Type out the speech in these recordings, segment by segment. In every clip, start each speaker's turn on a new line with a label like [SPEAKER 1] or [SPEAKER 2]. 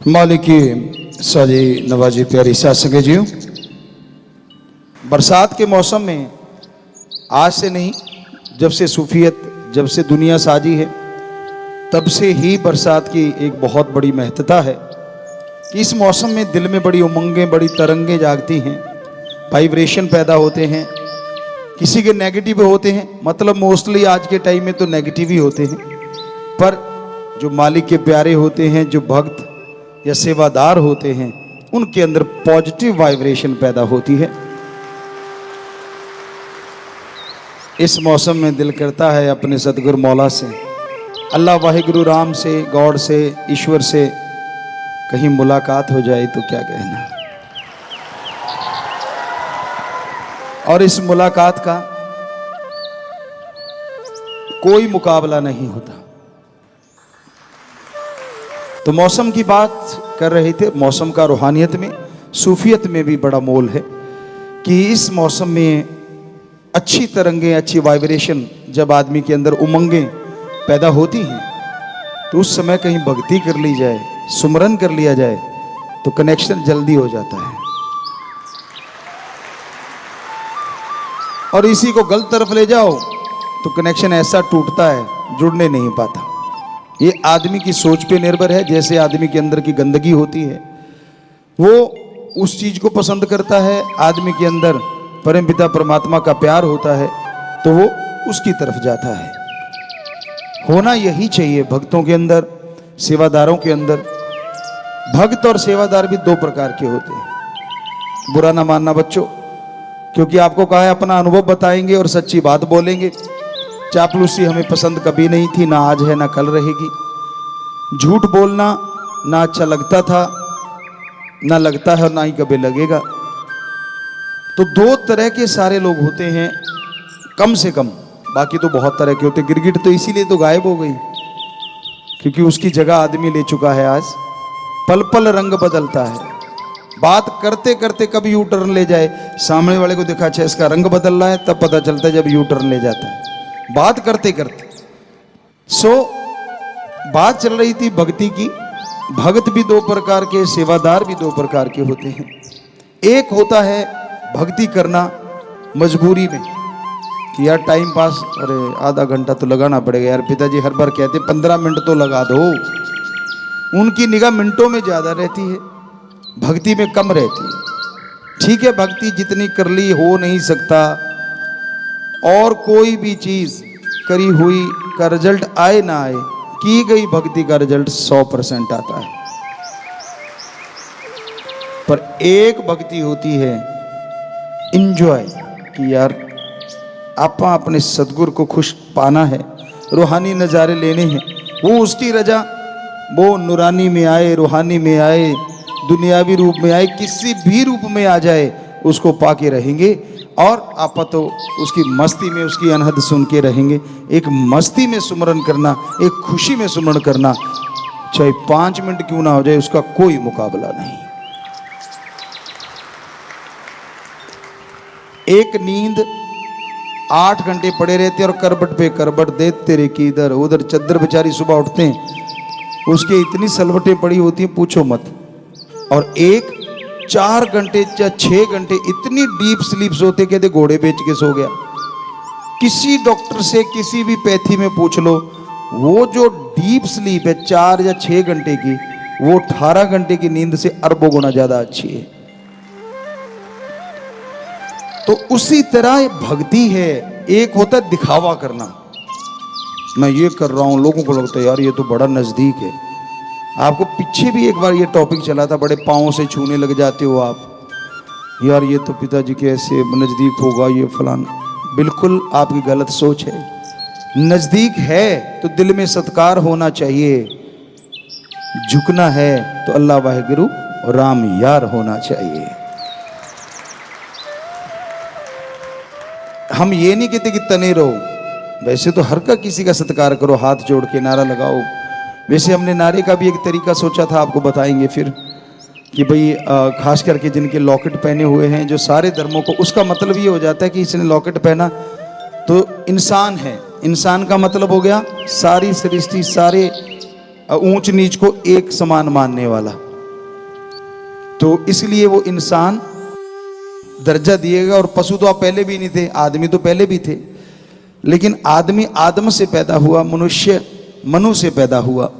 [SPEAKER 1] मालिकी साजी नवाजी प्यारी साथ संगे जी, बरसात के मौसम में आज से नहीं, जब से सूफियत, जब से दुनिया साजी है, तब से ही बरसात की एक बहुत बड़ी महत्ता है कि इस मौसम में दिल में बड़ी उमंगें, बड़ी तरंगें जागती हैं, वाइब्रेशन पैदा होते हैं। किसी के नेगेटिव होते हैं, मतलब मोस्टली आज के टाइम में तो नेगेटिव ही होते हैं, पर जो मालिक के प्यारे होते हैं, जो भक्त या सेवादार होते हैं, उनके अंदर पॉजिटिव वाइब्रेशन पैदा होती है। इस मौसम में दिल करता है अपने सतगुरु मौला से, अल्लाह वाहिगुरु राम से, गॉड से, ईश्वर से कहीं मुलाकात हो जाए तो क्या कहना। और इस मुलाकात का कोई मुकाबला नहीं होता। तो मौसम की बात कर रहे थे, मौसम का रूहानियत में, सूफियत में भी बड़ा मोल है कि इस मौसम में अच्छी तरंगें, अच्छी वाइब्रेशन, जब आदमी के अंदर उमंगें पैदा होती हैं तो उस समय कहीं भक्ति कर ली जाए, सुमरन कर लिया जाए तो कनेक्शन जल्दी हो जाता है। और इसी को गलत तरफ ले जाओ तो कनेक्शन ऐसा टूटता है, जुड़ने नहीं पाता। ये आदमी की सोच पे निर्भर है। जैसे आदमी के अंदर की गंदगी होती है, वो उस चीज को पसंद करता है। आदमी के अंदर परमपिता परमात्मा का प्यार होता है तो वो उसकी तरफ जाता है। होना यही चाहिए भक्तों के अंदर, सेवादारों के अंदर। भक्त और सेवादार भी दो प्रकार के होते हैं। बुरा ना मानना बच्चों, क्योंकि आपको कहा है अपना अनुभव बताएंगे और सच्ची बात बोलेंगे। चापलूसी हमें पसंद कभी नहीं थी, ना आज है ना कल रहेगी। झूठ बोलना ना अच्छा लगता था, ना लगता है और ना ही कभी लगेगा। तो दो तरह के सारे लोग होते हैं कम से कम, बाकी तो बहुत तरह के होते हैं। गिरगिट तो इसीलिए तो गायब हो गई क्योंकि उसकी जगह आदमी ले चुका है। आज पल पल रंग बदलता है। बात करते करते कभी यू टर्न ले जाए, सामने वाले को देखा अच्छा इसका रंग बदल रहा है, तब पता चलता है जब यू टर्न ले जाता है, बात करते करते। बात चल रही थी भक्ति की। भक्त भी दो प्रकार के, सेवादार भी दो प्रकार के होते हैं। एक होता है भक्ति करना मजबूरी में कि यार टाइम पास, अरे आधा घंटा तो लगाना पड़ेगा यार, पिताजी हर बार कहते 15 मिनट तो लगा दो। उनकी निगाह मिनटों में ज्यादा रहती है, भक्ति में कम रहती है। ठीक है, भक्ति जितनी कर ली हो नहीं सकता, और कोई भी चीज करी हुई का रिजल्ट आए ना आए, की गई भक्ति का रिजल्ट 100% आता है। पर एक भक्ति होती है इंजॉय कि यार आपा अपने सदगुरु को खुश पाना है, रूहानी नज़ारे लेने हैं। वो उसकी रजा, वो नूरानी में आए, रूहानी में आए, दुनियावी रूप में आए, किसी भी रूप में आ जाए, उसको पाके रहेंगे। और आप तो उसकी मस्ती में, उसकी अनहद सुन के रहेंगे। एक मस्ती में सुमरन करना, एक खुशी में सुमरन करना, चाहे 5 मिनट क्यों ना हो जाए, उसका कोई मुकाबला नहीं। एक नींद 8 घंटे पड़े रहते और करबट पे करबट देते रे कि इधर उधर। चद्दर बेचारी सुबह उठते हैं, उसके इतनी सलवटें पड़ी होती हैं पूछो मत। और एक 4 घंटे या 6 घंटे इतनी डीप स्लीप सोते, कहते घोड़े बेच के सो गया। किसी डॉक्टर से किसी भी पैथी में पूछ लो, वो जो डीप स्लीप है 4 या 6 घंटे की, वो 18 घंटे की नींद से अरबों गुना ज्यादा अच्छी है। तो उसी तरह भक्ति है। एक होता है दिखावा करना, मैं ये कर रहा हूं, लोगों को लगता है यार ये तो बड़ा नजदीक है। आपको पीछे भी एक बार ये टॉपिक चला था, बड़े पाँव से छूने लग जाते हो आप, यार ये तो पिताजी के ऐसे नज़दीक होगा, ये फलाना। बिल्कुल आपकी गलत सोच है। नज़दीक है तो दिल में सत्कार होना चाहिए, झुकना है तो अल्लाह वाहिगुरु राम यार होना चाहिए। हम ये नहीं कहते कि तने रहो, वैसे तो हर का किसी का सत्कार करो, हाथ जोड़ के नारा लगाओ। वैसे हमने नारे का भी एक तरीका सोचा था, आपको बताएंगे फिर, कि भाई खास करके जिनके लॉकेट पहने हुए हैं, जो सारे धर्मों को, उसका मतलब ये हो जाता है कि इसने लॉकेट पहना तो इंसान है। इंसान का मतलब हो गया सारी सृष्टि, सारे ऊंच नीच को एक समान मानने वाला। तो इसलिए वो इंसान दर्जा दिएगा। और पशु तो आप पहले भी नहीं थे, आदमी तो पहले भी थे, लेकिन आदमी आदम से पैदा हुआ, मनुष्य मनु से पैदा हुआ।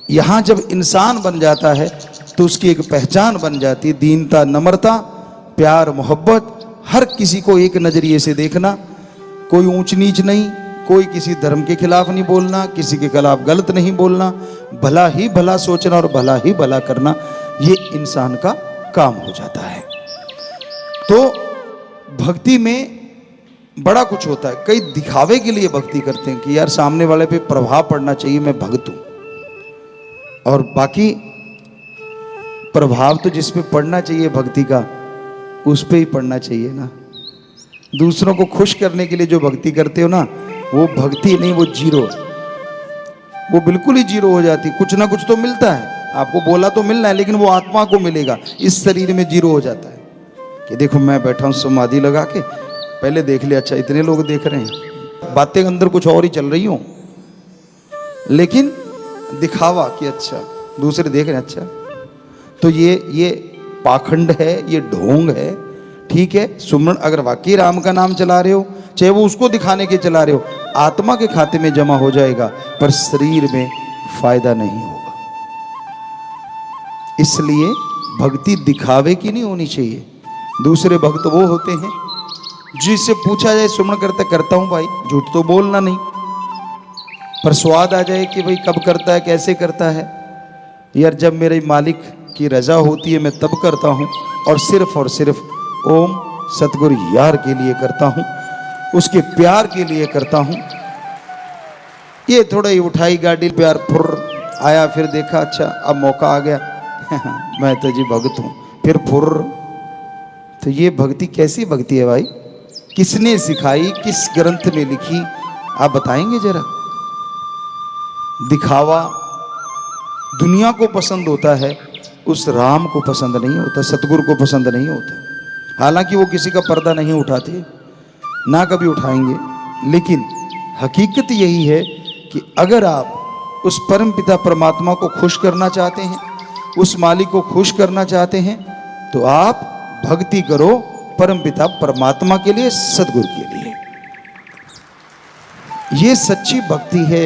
[SPEAKER 1] यहाँ जब इंसान बन जाता है तो उसकी एक पहचान बन जाती है, दीनता, नम्रता, प्यार, मोहब्बत, हर किसी को एक नज़रिए से देखना, कोई ऊंच नीच नहीं, कोई किसी धर्म के खिलाफ नहीं बोलना, किसी के खिलाफ गलत नहीं बोलना, भला ही भला सोचना और भला ही भला करना, ये इंसान का काम हो जाता है। तो भक्ति में बड़ा कुछ होता है। कई दिखावे के लिए भक्ति करते हैं कि यार सामने वाले पे प्रभाव पड़ना चाहिए, मैं भक्त हूं, और बाकी प्रभाव तो जिस पे पड़ना चाहिए भक्ति का, उस पे ही पड़ना चाहिए ना। दूसरों को खुश करने के लिए जो भक्ति करते हो ना, वो भक्ति नहीं, वो जीरो है, वो बिल्कुल ही जीरो हो जाती। कुछ ना कुछ तो मिलता है, आपको बोला तो मिलना है, लेकिन वो आत्मा को मिलेगा, इस शरीर में जीरो हो जाता है। कि देखो मैं बैठा हूँ समाधि लगा के, पहले देख लिया, अच्छा इतने लोग देख रहे हैं, बातें अंदर कुछ और ही चल रही हो, लेकिन दिखावा कि अच्छा दूसरे देख रहे हैं, अच्छा तो ये पाखंड है, ये ढोंग है। ठीक है, सुमरण अगर वाकई राम का नाम चला रहे हो, चाहे वो उसको दिखाने के चला रहे हो, आत्मा के खाते में जमा हो जाएगा, पर शरीर में फायदा नहीं होगा। इसलिए भक्ति दिखावे की नहीं होनी चाहिए। दूसरे भक्त वो होते हैं जिससे पूछा जाए सुमरण करता हूं भाई, झूठ तो बोलना नहीं, पर स्वाद आ जाए कि भाई कब करता है, कैसे करता है। यार जब मेरे मालिक की रजा होती है मैं तब करता हूं, और सिर्फ ओम सतगुरु यार के लिए करता हूं, उसके प्यार के लिए करता हूं। ये थोड़ा ही उठाई गाड़ी, प्यार फुर आया, फिर देखा अच्छा अब मौका आ गया मैं तो जी भक्त हूं, फिर फुर। तो ये भक्ति कैसी भक्ति है भाई? किसने सिखाई, किस ग्रंथ में लिखी, आप बताएंगे जरा? दिखावा दुनिया को पसंद होता है, उस राम को पसंद नहीं होता, सतगुरु को पसंद नहीं होता। हालांकि वो किसी का पर्दा नहीं उठाते, ना कभी उठाएंगे, लेकिन हकीकत यही है कि अगर आप उस परम पिता परमात्मा को खुश करना चाहते हैं, उस मालिक को खुश करना चाहते हैं, तो आप भक्ति करो परम पिता परमात्मा के लिए, सतगुरु के लिए। ये सच्ची भक्ति है।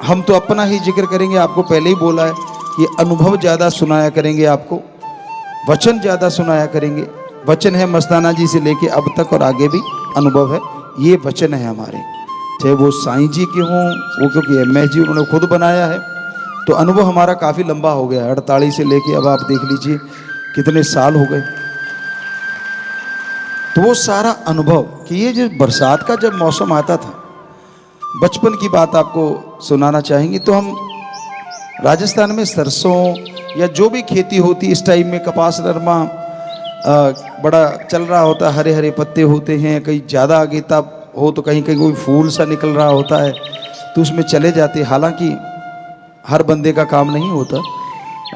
[SPEAKER 1] हम तो अपना ही जिक्र करेंगे, आपको पहले ही बोला है कि अनुभव ज़्यादा सुनाया करेंगे, आपको वचन ज़्यादा सुनाया करेंगे। वचन है मस्ताना जी से लेके अब तक और आगे भी अनुभव है, ये वचन है हमारे, चाहे वो साईं जी के हों, वो क्योंकि MS जी उन्होंने खुद बनाया है, तो अनुभव हमारा काफ़ी लंबा हो गया, 48 से लेके अब आप देख लीजिए कितने साल हो गए। तो वो सारा अनुभव कि ये जो बरसात का जब मौसम आता था, बचपन की बात आपको सुनाना चाहेंगे। तो हम राजस्थान में सरसों या जो भी खेती होती इस टाइम में, कपास नरमा बड़ा चल रहा होता है, हरे हरे पत्ते होते हैं, कहीं ज़्यादा आगेता हो तो कहीं कहीं कोई फूल सा निकल रहा होता है, तो उसमें चले जाते। हालांकि हर बंदे का काम नहीं होता,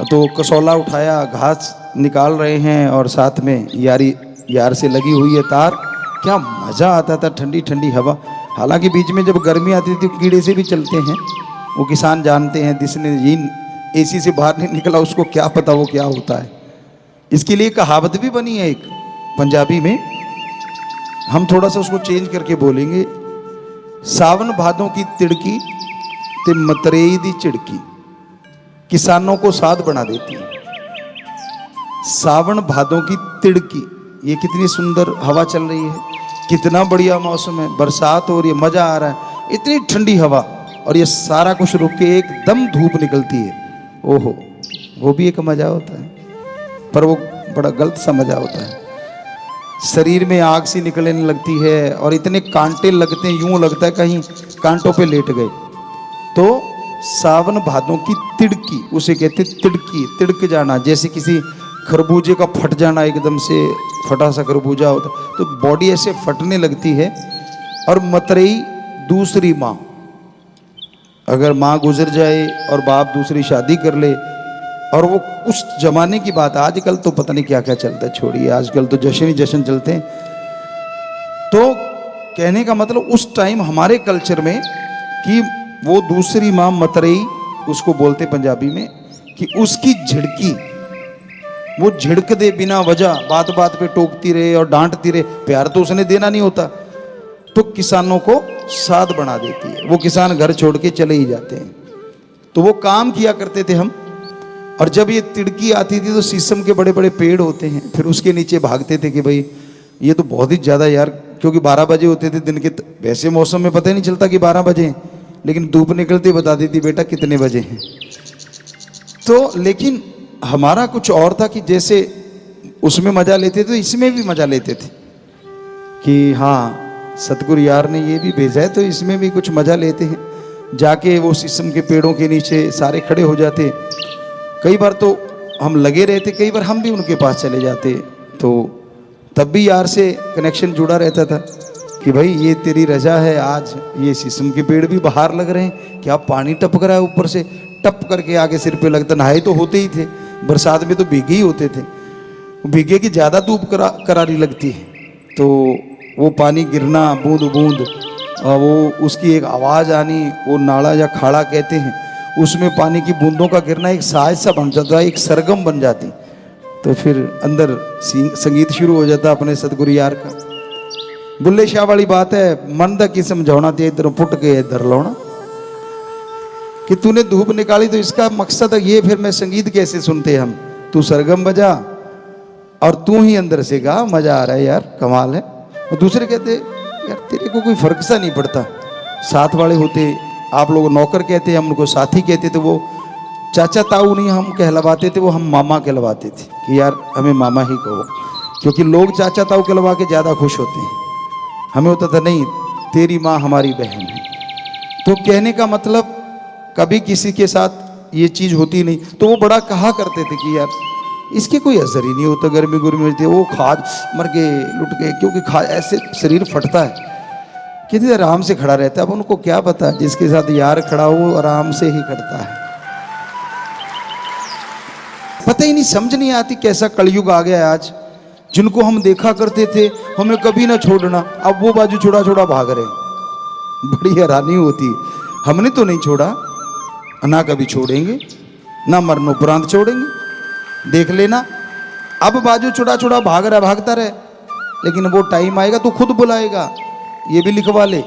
[SPEAKER 1] तो कसौला उठाया, घास निकाल रहे हैं और साथ में यार से लगी हुई है तार। क्या मज़ा आता था, ठंडी ठंडी हवा। हालांकि बीच में जब गर्मी आती थी कीड़े से भी चलते हैं, वो किसान जानते हैं, जिसने AC से बाहर नहीं निकला उसको क्या पता वो क्या होता है। इसके लिए कहावत भी बनी है एक पंजाबी में, हम थोड़ा सा उसको चेंज करके बोलेंगे। सावन भादों की तिड़की ते मतरेई दी चिड़की किसानों को साध बना देती है। सावन भादों की तिड़की, ये कितनी सुंदर हवा चल रही है, कितना बढ़िया मौसम है, बरसात हो रही है, मज़ा आ रहा है, इतनी ठंडी हवा, और ये सारा कुछ रुक के एकदम धूप निकलती है। ओहो, वो भी एक मज़ा होता है, पर वो बड़ा गलत सा मज़ा होता है। शरीर में आग सी निकलने लगती है और इतने कांटे लगते हैं, यूं लगता है कहीं कांटों पे लेट गए। तो सावन भादों की तिड़की, उसे कहते तिड़की, तिड़क जाना, जैसे किसी खरबूजे का फट जाना, एकदम से फटा सा खरबूजा होता, तो बॉडी ऐसे फटने लगती है। और मतरेई दूसरी माँ, अगर माँ गुजर जाए और बाप दूसरी शादी कर ले, और वो उस जमाने की बात, आजकल तो पता नहीं क्या क्या चलता है, छोड़िए, आजकल तो जश्न ही जश्न चलते हैं। तो कहने का मतलब उस टाइम हमारे कल्चर में कि वो दूसरी माँ मतरेई उसको बोलते पंजाबी में, कि उसकी झिड़की वो झिड़क दे बिना वजह, बात बात पे टोकती रहे और डांटती रहे, प्यार तो उसने देना नहीं होता, तो किसानों को साध बना देती है। वो किसान घर छोड़ के चले ही जाते हैं। तो वो काम किया करते थे हम, और जब ये तिड़की आती थी तो शीशम के बड़े बड़े पेड़ होते हैं, फिर उसके नीचे भागते थे कि भाई ये तो बहुत ही ज़्यादा यार, क्योंकि 12 बजे होते थे दिन के, वैसे मौसम में पता ही नहीं चलता कि 12 बजे हैं, लेकिन धूप निकलते बता देती बेटा कितने बजे हैं। तो लेकिन हमारा कुछ और था कि जैसे उसमें मजा लेते थे तो इसमें भी मजा लेते थे कि हाँ सतगुरु यार ने ये भी भेजा है तो इसमें भी कुछ मजा लेते हैं। जाके वो शीशम के पेड़ों के नीचे सारे खड़े हो जाते, कई बार तो हम लगे रहते, कई बार हम भी उनके पास चले जाते, तो तब भी यार से कनेक्शन जुड़ा रहता था कि भाई ये तेरी रजा है, आज ये शीशम के पेड़ भी बाहर लग रहे हैं, क्या पानी टपक रहा है ऊपर से, टप करके आगे सिर पे लगता। नहाए तो होते ही थे, बरसात में तो भीगे ही होते थे, भीगे की ज़्यादा धूप करारी लगती है, तो वो पानी गिरना बूंद बूंद, और वो उसकी एक आवाज़ आनी, वो नाला या खाड़ा कहते हैं, उसमें पानी की बूंदों का गिरना एक साज सा बन जाता, एक सरगम बन जाती। तो फिर अंदर संगीत शुरू हो जाता अपने सतगुरु यार का। बुल्ले शाह वाली बात है, मन दा की समझाना ते इधर पुट के इधर लाना, कि तूने धूप निकाली तो इसका मकसद है ये, फिर मैं संगीत कैसे सुनते हम, तू सरगम बजा और तू ही अंदर से गा, मजा आ रहा है यार, कमाल है। और दूसरे कहते यार तेरे को कोई फर्क सा नहीं पड़ता, साथ वाले होते, आप लोग नौकर कहते, हम उनको साथी कहते थे, वो चाचा ताऊ नहीं हम कहलवाते थे, वो हम मामा कहलवाते थे कि यार हमें मामा ही कहो, क्योंकि लोग चाचा ताऊ कहलवा के ज़्यादा खुश होते हैं, हमें होता था नहीं तेरी माँ हमारी बहन है। तो कहने का मतलब कभी किसी के साथ ये चीज़ होती नहीं, तो वो बड़ा कहा करते थे कि यार इसके कोई असर ही नहीं होता, गर्मी गुर्मी होती है, वो खाद मर गए लुट गए, क्योंकि खाद ऐसे शरीर फटता है, कितनी आराम से खड़ा रहता है। अब उनको क्या पता, जिसके साथ यार खड़ा हो आराम से ही खड़ता है, पता ही नहीं, समझ नहीं आती कैसा कलयुग आ गया है आज। जिनको हम देखा करते थे हमें कभी ना छोड़ना, अब वो बाजू छोड़ा छोड़ा भाग रहे, बड़ी हैरानी होती। हमने तो नहीं छोड़ा, ना कभी छोड़ेंगे, ना मरणोपरांत छोड़ेंगे, देख लेना। अब बाजू छोड़ा छोड़ा भाग रहा, भागता रहे, लेकिन वो टाइम आएगा तो खुद बुलाएगा, ये भी लिखवा ले,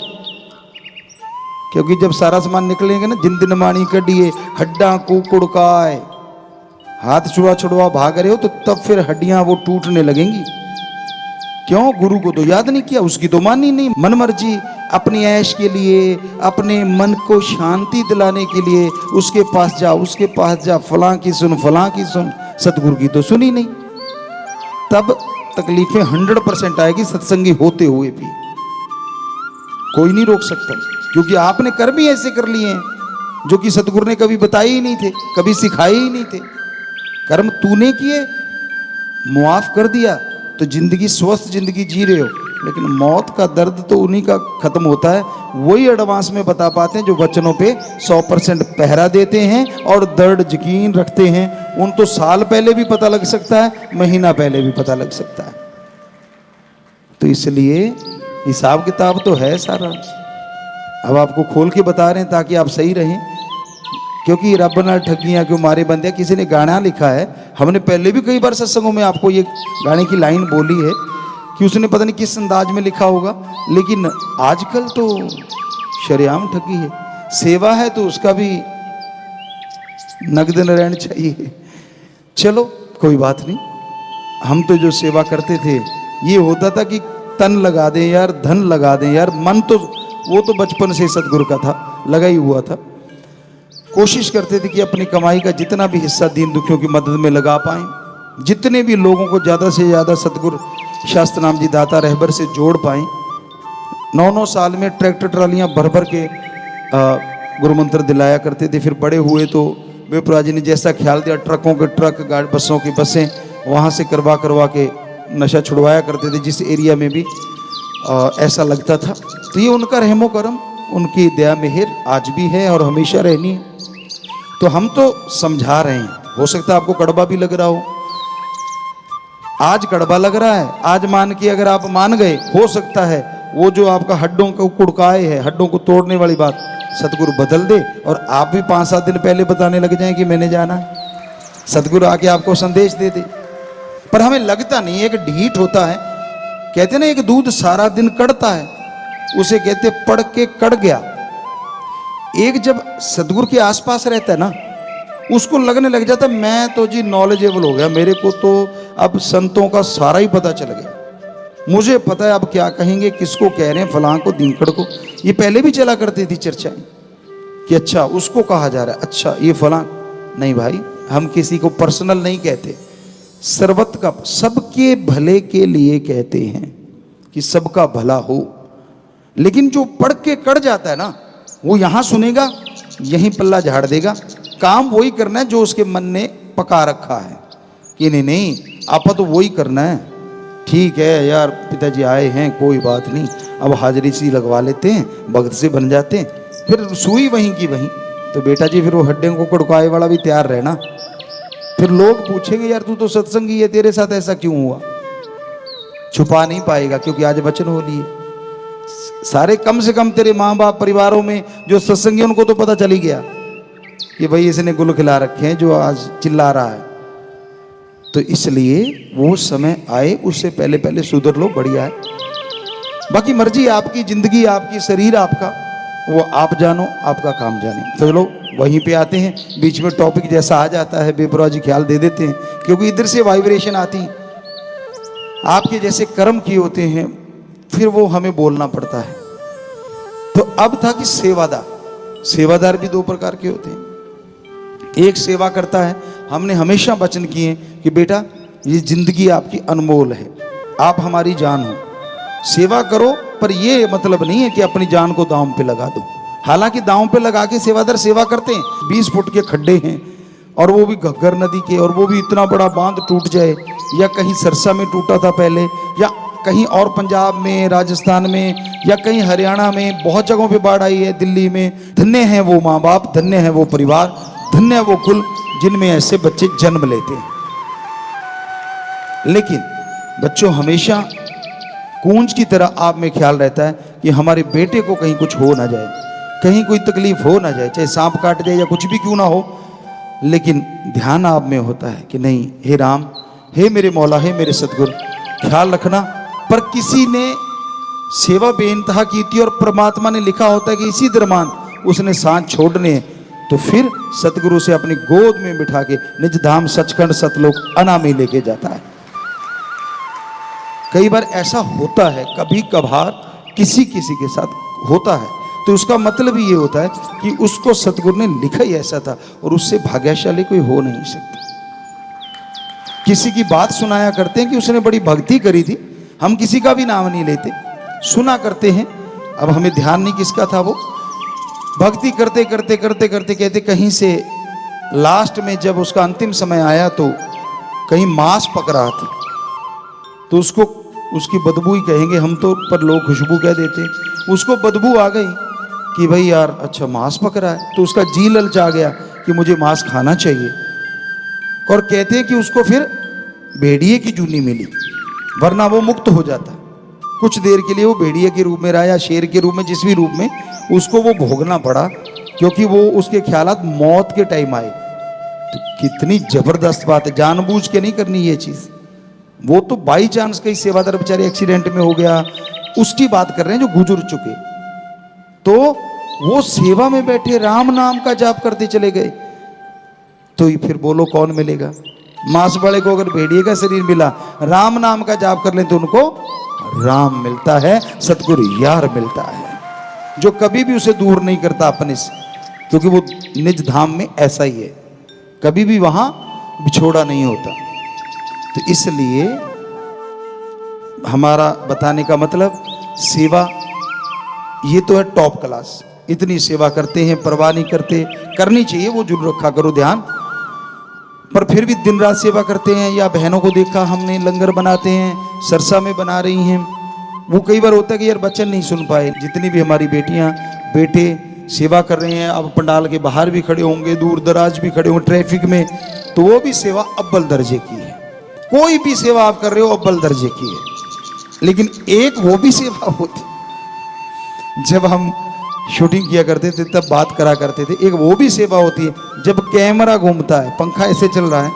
[SPEAKER 1] क्योंकि जब सारा सामान निकलेंगे ना, जिन दिन मानी कडिए हड्डा कुकुड़काए, हाथ छुड़ा छुड़वा भाग रहे हो तो तब फिर हड्डियां वो टूटने लगेंगी। क्यों? गुरु को तो याद नहीं किया, उसकी तो मानी नहीं, मन मर्जी अपनी ऐश के लिए, अपने मन को शांति दिलाने के लिए उसके पास जा, उसके पास जा, फलां की सुन, फलां की सुन, सतगुरु की तो सुनी नहीं। तब तकलीफें 100% आएगी, सत्संगी होते हुए भी कोई नहीं रोक सकता, क्योंकि आपने कर्म भी ऐसे कर लिए हैं जो कि सतगुरु ने कभी बताए ही नहीं थे, कभी सिखाए ही नहीं थे। कर्म तूने किए, मुआफ कर दिया, तो जिंदगी स्वस्थ जिंदगी जी रहे हो, लेकिन मौत का दर्द तो उन्हीं का खत्म होता है, वही एडवांस में बता पाते हैं जो वचनों पे 100% पहरा देते हैं और दृढ़ यकीन रखते हैं। उन तो साल पहले भी पता लग सकता है, महीना पहले भी पता लग सकता है। तो इसलिए हिसाब किताब तो है सारा, अब आपको खोल के बता रहे हैं ताकि आप सही रहें, क्योंकि रब नाल ठगियां क्यों मारे बंदे। किसी ने गाना लिखा है, हमने पहले भी कई बार सत्संगों में आपको ये गाने की लाइन बोली है कि उसने पता नहीं किस अंदाज में लिखा होगा, लेकिन आजकल तो शरेआम ठगी है। सेवा है तो उसका भी नगद नारायण चाहिए। चलो कोई बात नहीं, हम तो जो सेवा करते थे ये होता था कि तन लगा दें यार, धन लगा दें यार, मन तो वो तो बचपन से सतगुरु का था, लगा ही हुआ था। कोशिश करते थे कि अपनी कमाई का जितना भी हिस्सा दीन दुखियों की मदद में लगा पाएं, जितने भी लोगों को ज़्यादा से ज़्यादा सतगुरु शास्त्र नाम जी दाता रहबर से जोड़ पाएं। 9-9 साल में ट्रैक्टर ट्रालियाँ भर भर के गुरु मंत्र दिलाया करते थे। फिर बड़े हुए तो बेपुरा जी ने जैसा ख्याल दिया, ट्रकों के ट्रक, गाड़ी बसों की बसें वहाँ से करवा के नशा छुड़वाया करते थे, जिस एरिया में भी ऐसा लगता था। तो ये उनका रहमो करम, उनकी दया मेहर आज भी है और हमेशा रहनी है। तो हम तो समझा रहे हैं, हो सकता है आपको कड़वा भी लग रहा हो, आज कड़वा लग रहा है, आज मान के अगर आप मान गए, हो सकता है वो जो आपका हड्डों को कुड़काए है, हड्डों को तोड़ने वाली बात सतगुरु बदल दे और आप भी 5-7 दिन पहले बताने लग जाएं कि मैंने जाना है। सतगुरु आके आपको संदेश दे दे, पर हमें लगता नहीं, एक ढीठ होता है। कहते ना एक दूध सारा दिन कड़ता है, उसे कहते पढ़ के कड़ गया। एक जब सदगुरु के आसपास रहता है ना, उसको लगने लग जाता मैं तो जी नॉलेजेबल हो गया, मेरे को तो अब संतों का सारा ही पता चल गया, मुझे पता है अब क्या कहेंगे, किसको कह रहे हैं, फलां को दिनकड़ को। ये पहले भी चला करती थी चर्चाएं कि अच्छा उसको कहा जा रहा है, अच्छा ये फलां। नहीं भाई, हम किसी को पर्सनल नहीं कहते, सर्वत का सबके भले के लिए कहते हैं कि सबका भला हो। लेकिन जो पढ़ के कड़ जाता है ना, वो यहां सुनेगा, यहीं पल्ला झाड़ देगा, काम वही करना है जो उसके मन ने पका रखा है कि नहीं नहीं आपा तो वही करना है, ठीक है यार पिताजी आए हैं कोई बात नहीं, अब हाजिरी सी लगवा लेते हैं, भक्त से बन जाते हैं, फिर सुई वहीं की वहीं। तो बेटा जी फिर वो हड्डियों को कड़काए वाला भी तैयार रहना। फिर लोग पूछेंगे यार तू तो सत्संगी है, तेरे साथ ऐसा क्यों हुआ? छुपा नहीं पाएगा, क्योंकि आज वचन हो लिए सारे, कम से कम तेरे माँ बाप परिवारों में जो सत्संगी उनको तो पता चल ही गया कि भाई इसने गुल खिला रखे हैं जो आज चिल्ला रहा है। तो इसलिए वो समय आए उससे पहले पहले सुधर लो, बढ़िया है। बाकी मर्जी आपकी, जिंदगी आपकी, शरीर आपका, वो आप जानो, आपका काम जाने। तो चलो वहीं पे आते हैं, बीच में टॉपिक जैसा आ जाता है बेपरवाह जी ख्याल दे देते हैं, क्योंकि इधर से वाइब्रेशन आती है, आपके जैसे कर्म किए होते हैं, फिर वो हमें बोलना पड़ता है। तो अब था कि सेवादार भी दो प्रकार के होते हैं। एक सेवा करता है, हमने हमेशा वचन किए कि बेटा ये जिंदगी आपकी अनमोल है, आप हमारी जान हो, सेवा करो, पर ये मतलब नहीं है कि अपनी जान को दांव पे लगा दो। हालांकि दांव पे लगा के सेवादार सेवा करते हैं, 20 फुट के खड्डे हैं और वो भी घग्गर नदी के, और वो भी इतना बड़ा बांध टूट जाए, या कहीं सरसा में टूटा था पहले, या कहीं और पंजाब में, राजस्थान में, या कहीं हरियाणा में, बहुत जगहों पे बाढ़ आई है, दिल्ली में। धन्य है वो माँ बाप, धन्य है वो परिवार, धन्य है वो कुल जिनमें ऐसे बच्चे जन्म लेते हैं। लेकिन बच्चों हमेशा कूंज की तरह आप में ख्याल रहता है कि हमारे बेटे को कहीं कुछ हो ना जाए, कहीं कोई तकलीफ हो ना जाए, चाहे सांप काट जाए या कुछ भी क्यों ना हो। लेकिन ध्यान आप में होता है कि नहीं, हे राम, हे मेरे मौला, हे मेरे सतगुरु, ख्याल रखना। पर किसी ने सेवा बेइंतहा की थी और परमात्मा ने लिखा होता है कि इसी दरम्यान उसने सांस छोड़ने हैं, तो फिर सतगुरु से अपनी गोद में बिठा के निज धाम सचखंड सतलोक अनामी लेके जाता है। कई बार ऐसा होता है, कभी कभार किसी किसी के साथ होता है, तो उसका मतलब ही ये होता है कि उसको सतगुरु ने लिखा ही ऐसा था और उससे भाग्यशाली कोई हो नहीं सकता। किसी की बात सुनाया करते हैं कि उसने बड़ी भक्ति करी थी, हम किसी का भी नाम नहीं लेते, सुना करते हैं, अब हमें ध्यान नहीं किसका था वो। भक्ति करते करते करते करते कहते कहीं से लास्ट में जब उसका अंतिम समय आया तो कहीं मांस पक रहा था, तो उसको उसकी बदबू ही कहेंगे हम तो, पर लोग खुशबू कह देते। उसको बदबू आ गई कि भाई यार अच्छा मांस पक रहा है, तो उसका जी ललचा गया कि मुझे मांस खाना चाहिए। और कहते हैं कि उसको फिर भेड़िए की जूनी मिली, वरना वो मुक्त हो जाता। कुछ देर के लिए वो भेड़िए के रूप में रहा या शेर के रूप में, जिस भी रूप में, उसको वो भोगना पड़ा, क्योंकि वो उसके ख्यालात मौत के टाइम आए। तो कितनी जबरदस्त बात है, जानबूझ के नहीं करनी ये चीज। वो तो बाई चांस कहीं सेवादार बेचारे एक्सीडेंट में हो गया, उसकी बात कर रहे हैं जो गुजर चुके। तो वो सेवा में बैठे राम नाम का जाप करते चले गए, तो फिर बोलो कौन मिलेगा? मांस वाले को अगर भेड़िए का शरीर मिला, राम नाम का जाप कर ले तो उनको राम मिलता है, सतगुरु यार मिलता है, जो कभी भी उसे दूर नहीं करता अपने से, क्योंकि वो निज धाम में ऐसा ही है, कभी भी वहां बिछोड़ा नहीं होता। तो इसलिए हमारा बताने का मतलब, सेवा ये तो है टॉप क्लास, इतनी सेवा करते हैं, परवाह नहीं करते, करनी चाहिए, वो जरूर रखा करो ध्यान। पर फिर भी दिन रात सेवा करते हैं। या बहनों को देखा हमने लंगर बनाते हैं, सरसा में बना रही हैं, वो कई बार होता है कि यार बच्चन नहीं सुन पाए, जितनी भी हमारी बेटियां बेटे सेवा कर रहे हैं, अब पंडाल के बाहर भी खड़े होंगे, दूर दराज भी खड़े होंगे ट्रैफिक में, तो वो भी सेवा अव्वल दर्जे की है। कोई भी सेवा आप कर रहे हो अव्वल दर्जे की है। लेकिन एक वो भी सेवा होती, जब हम शूटिंग किया करते थे तब बात करा करते थे, एक वो भी सेवा होती है जब कैमरा घूमता है, पंखा ऐसे चल रहा है,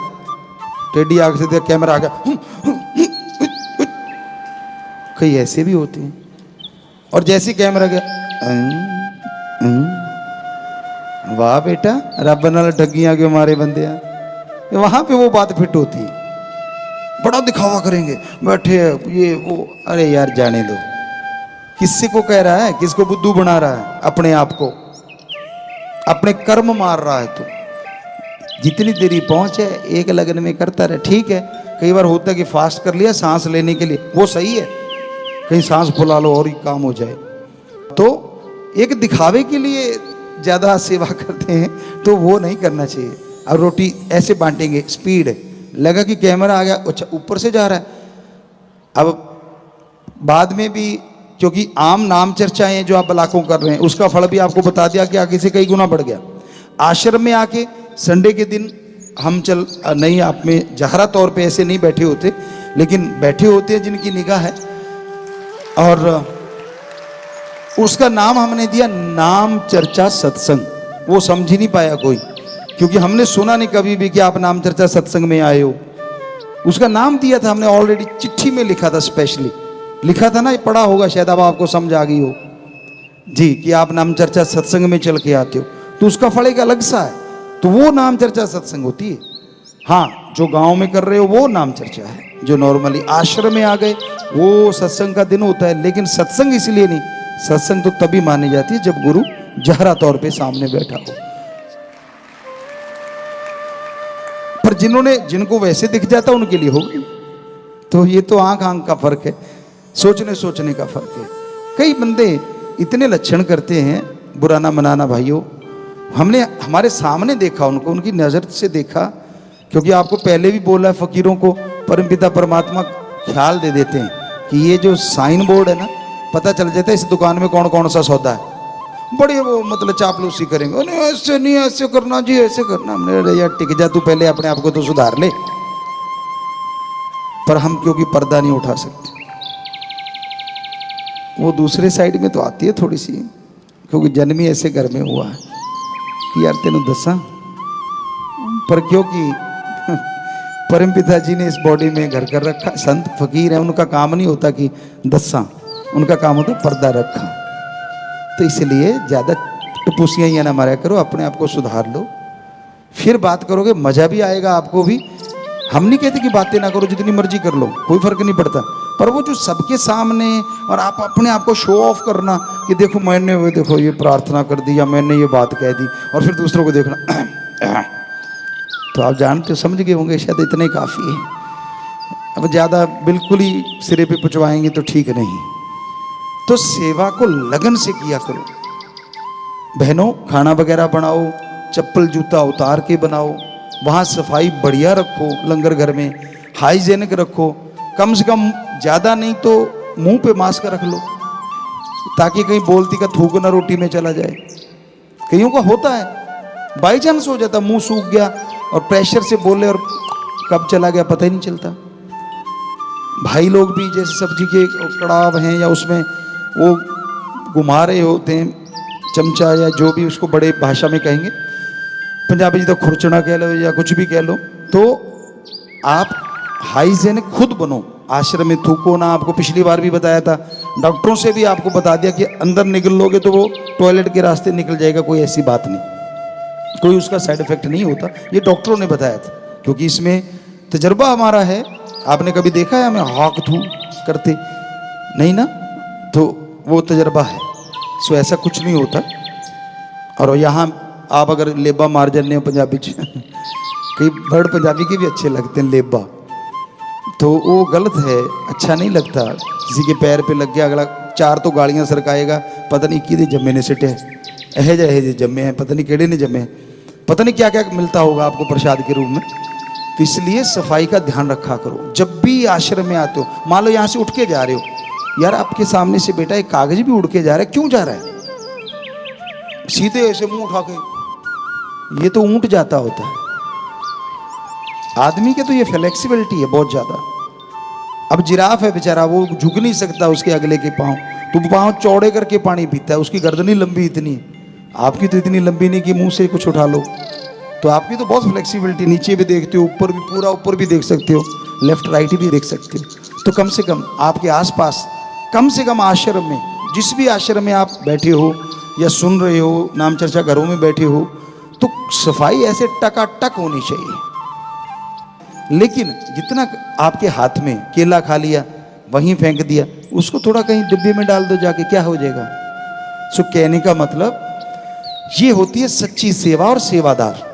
[SPEAKER 1] टेढ़ी आंख से कैमरा आ गया, कई ऐसे भी होते हैं। और जैसे कैमरा गया, वाह बेटा रब नाल ठगियां क्यों मारे बंदे, वहां पे वो बात फिट होती है। बड़ा दिखावा करेंगे, बैठे ये वो, अरे यार जाने दो। किससे को कह रहा है, किसको बुद्धू बना रहा है? अपने आप को, अपने कर्म मार रहा है। तो जितनी तेरी पहुंच है एक लगन में करता रहे, ठीक है। कई बार होता है कि फास्ट कर लिया सांस लेने के लिए, वो सही है, कहीं सांस फुला लो और ही काम हो जाए। तो एक दिखावे के लिए ज़्यादा सेवा करते हैं, तो वो नहीं करना चाहिए। अब रोटी ऐसे बांटेंगे, स्पीड लगा कि कैमरा आ गया, अच्छा ऊपर से जा रहा है। अब बाद में भी, क्योंकि आम नाम चर्चाएं हैं जो आप लाखों कर रहे हैं, उसका फल भी आपको बता दिया कि आगे से कई गुना बढ़ गया। आश्रम में आके संडे के दिन हम नहीं, आप में जहरा तौर पे ऐसे नहीं बैठे होते, लेकिन बैठे होते हैं जिनकी निगाह है, और उसका नाम हमने दिया नाम चर्चा सत्संग। वो समझ ही नहीं पाया कोई, क्योंकि हमने सुना नहीं कभी भी कि आप नाम चर्चा सत्संग में आए हो। उसका नाम दिया था हमने, ऑलरेडी चिट्ठी में लिखा था, स्पेशली लिखा था ना, ये पढ़ा होगा शायद, अब आपको समझ आ गई हो जी कि आप नाम चर्चा सत्संग में चल के आते हो, तो उसका फल एक अलग सा है। तो वो नाम चर्चा सत्संग होती है। हाँ, जो गांव में कर रहे हो वो नाम चर्चा है, जो नॉर्मली आश्रम में आ गए वो सत्संग का दिन होता है। लेकिन सत्संग इसलिए नहीं, सत्संग तो तभी मानी जाती है जब गुरु जहरा तौर पे सामने बैठा हो। पर जिनको वैसे दिख जाता उनके लिए हो गई। तो ये तो आंख आंख का फर्क है, सोचने का फर्क है। कई बंदे इतने लक्षण करते हैं, बुरा ना मनाना भाइयों, हमने हमारे सामने देखा उनको, उनकी नज़र से देखा। क्योंकि आपको पहले भी बोला है, फकीरों को परमपिता परमात्मा ख्याल दे देते हैं कि ये जो साइन बोर्ड है ना, पता चल जाता है इस दुकान में कौन कौन सा सौदा है। बड़ी वो मतलब चापलूसी करेंगे, नहीं ऐसे नहीं, ऐसे करना जी, ऐसे करना। हमने यार टिक जा, तू पहले अपने आप को तो सुधार ले। पर हम क्योंकि पर्दा नहीं उठा सकते, वो दूसरे साइड में तो आती है थोड़ी सी, क्योंकि जन्म ही ऐसे घर में हुआ है कि यार तेन दसा। पर क्योंकि परम पिताजी ने इस बॉडी में घर कर रखा, संत फकीर है, उनका काम नहीं होता कि दसा, उनका काम होता पर्दा रखा। तो इसलिए ज़्यादा टपूसियाँ या ना मारा करो, अपने आप को सुधार लो, फिर बात करोगे मज़ा भी आएगा आपको भी। हम नहीं कहते कि बातें ना करो, जितनी मर्जी कर लो, कोई फर्क नहीं पड़ता। पर वो जो सबके सामने और आप अपने आप को शो ऑफ करना कि देखो मैंने, वो देखो ये प्रार्थना कर दी या मैंने ये बात कह दी, और फिर दूसरों को देखना तो आप जानते हो, समझ गए होंगे शायद इतना ही काफ़ी है। अब ज़्यादा बिल्कुल ही सिरे पे पुचवाएंगे तो ठीक नहीं। तो सेवा को लगन से किया करो। बहनों, खाना वगैरह बनाओ, चप्पल जूता उतार के बनाओ, वहाँ सफाई बढ़िया रखो, लंगर घर में हाइजेनिक रखो। कम से कम ज़्यादा नहीं तो मुंह पे मास्क रख लो, ताकि कहीं बोलती का थूक ना रोटी में चला जाए। कईयों का होता है, बाई चांस हो जाता, मुंह सूख गया और प्रेशर से बोले और कब चला गया पता ही नहीं चलता। भाई लोग भी जैसे सब्जी के कड़ाव हैं या उसमें वो घुमा रहे होते हैं चमचा या जो भी उसको बड़े भाषा में कहेंगे, पंजाबी जी तो खुरचना कह लो या कुछ भी कह लो। तो आप हाइजेनिक खुद बनो, आश्रम में थूको ना। आपको पिछली बार भी बताया था, डॉक्टरों से भी आपको बता दिया कि अंदर निकल लोगे तो वो टॉयलेट के रास्ते निकल जाएगा, कोई ऐसी बात नहीं, कोई उसका साइड इफेक्ट नहीं होता। ये डॉक्टरों ने बताया था, क्योंकि इसमें तजर्बा हमारा है। आपने कभी देखा है हमें हाक थू करते? नहीं ना, तो वो तजर्बा है। सो ऐसा कुछ नहीं होता। और यहाँ आप अगर लेबा मार जाने हो पंजाबी कई वर्ड पंजाबी के भी अच्छे लगते हैं, लेबा, तो वो गलत है, अच्छा नहीं लगता। किसी के पैर पे लग गया, अगला 4 तो गालियाँ सरकाएगा, पता नहीं कि जम्मे ने सिटे एहे जे जम्मे हैं, पता नहीं केड़े ने जम्मे हैं, पता नहीं क्या क्या मिलता होगा आपको प्रसाद के रूप में। तो इसलिए सफाई का ध्यान रखा करो। जब भी आश्रम में आते हो, मान लो यहाँ से उठ के जा रहे हो, यार आपके सामने से बेटा एक कागज भी उड़ के जा रहा है, क्यों जा रहा है? सीधे ऐसे मुंह उठा के, ये तो ऊंट जाता होता है। आदमी के तो ये फ्लेक्सिबिलिटी है बहुत ज़्यादा। अब जिराफ है बेचारा, वो झुक नहीं सकता उसके अगले के पाँव, तो पाँव चौड़े करके पानी पीता है, उसकी गर्दनी लंबी इतनी है, आपकी तो इतनी लंबी नहीं कि मुंह से कुछ उठा लो। तो आपकी तो बहुत फ्लेक्सिबिलिटी, नीचे भी देखते हो, ऊपर भी, पूरा ऊपर भी देख सकते हो, लेफ्ट राइट भी देख सकते हो। तो कम से कम आपके आसपास कम से कम आश्रम में, जिस भी आश्रम में आप बैठे हो या सुन रहे हो, नाम चर्चा घरों में बैठे हो, तो सफाई ऐसे टकाटक होनी चाहिए। लेकिन जितना आपके हाथ में केला खा लिया, वहीं फेंक दिया, उसको थोड़ा कहीं डिब्बे में डाल दो जाके, क्या हो जाएगा। सो कहने का मतलब ये होती है सच्ची सेवा और सेवादार।